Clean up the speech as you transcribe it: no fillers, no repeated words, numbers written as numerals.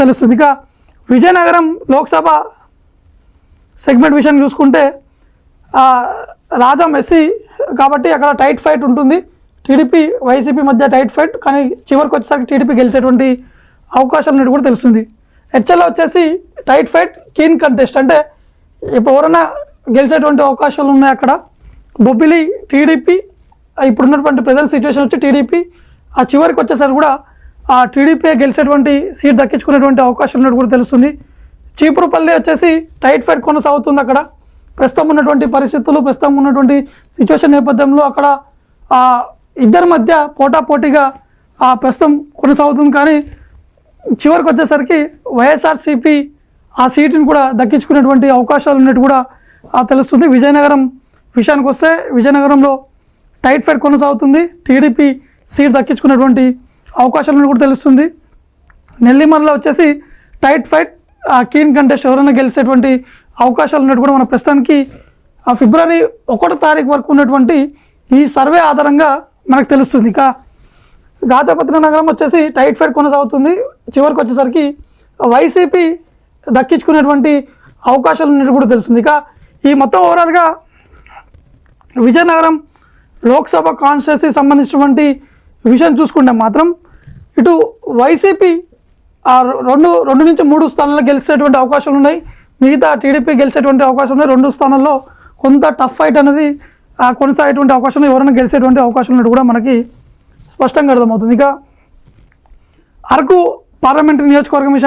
తెలుస్తుంది. ఇక విజయనగరం లోక్సభ సెగ్మెంట్ విషయాన్ని చూసుకుంటే రాజం ఎస్సీ కాబట్టి అక్కడ టైట్ ఫైట్ ఉంటుంది. టీడీపీ వైసీపీ మధ్య టైట్ ఫైట్, కానీ చివరికి వచ్చేసరికి టీడీపీ గెలిచేటువంటి అవకాశాలు ఉన్నట్టు కూడా తెలుస్తుంది. హెచ్ఎల్లో వచ్చేసి టైట్ ఫైట్, కీన్ కంటెస్ట్, అంటే ఇప్పుడు ఎవరైనా గెలిచేటువంటి అవకాశాలు ఉన్నాయి అక్కడ. బొబ్బిలి టీడీపీ, ఇప్పుడున్నటువంటి ప్రజెంట్ సిచ్యువేషన్ వచ్చి టీడీపీ, ఆ చివరికి వచ్చేసరికి కూడా ఆ టీడీపీ గెలిచేటువంటి సీట్ దక్కించుకునేటువంటి అవకాశం ఉన్నట్టు కూడా తెలుస్తుంది. చీపురుపల్లి వచ్చేసి టైట్ ఫైట్ కొనసాగుతుంది అక్కడ. ప్రస్తుతం ఉన్నటువంటి పరిస్థితులు, ప్రస్తుతం ఉన్నటువంటి సిచ్యువేషన్ నేపథ్యంలో అక్కడ ఇద్దరి మధ్య పోటాపోటీగా ప్రస్తుతం కొనసాగుతుంది. కానీ చివరికి వచ్చేసరికి వైఎస్ఆర్సీపీ ఆ సీటుని కూడా దక్కించుకునేటువంటి అవకాశాలు ఉన్నట్టు కూడా తెలుస్తుంది. విజయనగరం విషయానికి వస్తే విజయనగరంలో టైట్ ఫైట్ కొనసాగుతుంది. టీడీపీ సీట్ దక్కించుకునేటువంటి అవకాశాలను కూడా తెలుస్తుంది. నెల్లిమర్లో వచ్చేసి టైట్ ఫైట్, కీన్ కంటెస్ట్, ఎవరైనా గెలిచేటువంటి అవకాశాలు ఉన్నట్టు కూడా మన ప్రస్తుతానికి ఫిబ్రవరి 1వ తారీఖు వరకు ఉన్నటువంటి ఈ సర్వే ఆధారంగా మనకు తెలుస్తుంది. ఇక గాజపత్ర నగరం వచ్చేసి టైట్ ఫైట్ కొనసాగుతుంది. చివరికి వచ్చేసరికి వైసీపీ దక్కించుకునేటువంటి అవకాశాలు ఉన్నట్టు కూడా తెలుస్తుంది. ఇక ఈ మొత్తం ఓవరాల్గా విజయనగరం లోక్సభ కాన్స్టిట్యున్సీ సంబంధించినటువంటి విషయం చూసుకుంటే మాత్రం ఇటు వైసీపీ 2 నుంచి 3 స్థానాల్లో గెలిచేటువంటి అవకాశాలు ఉన్నాయి. మిగతా టీడీపీ గెలిచేటువంటి అవకాశం ఉన్నాయి. 2 స్థానాల్లో కొంత టఫ్ ఫైట్ అనేది కొనసాగేటువంటి అవకాశం, ఎవరైనా గెలిచేటువంటి అవకాశం ఉన్నట్టు కూడా మనకి స్పష్టంగా అర్థమవుతుంది. ఇక అరకు పార్లమెంటరీ నియోజకవర్గం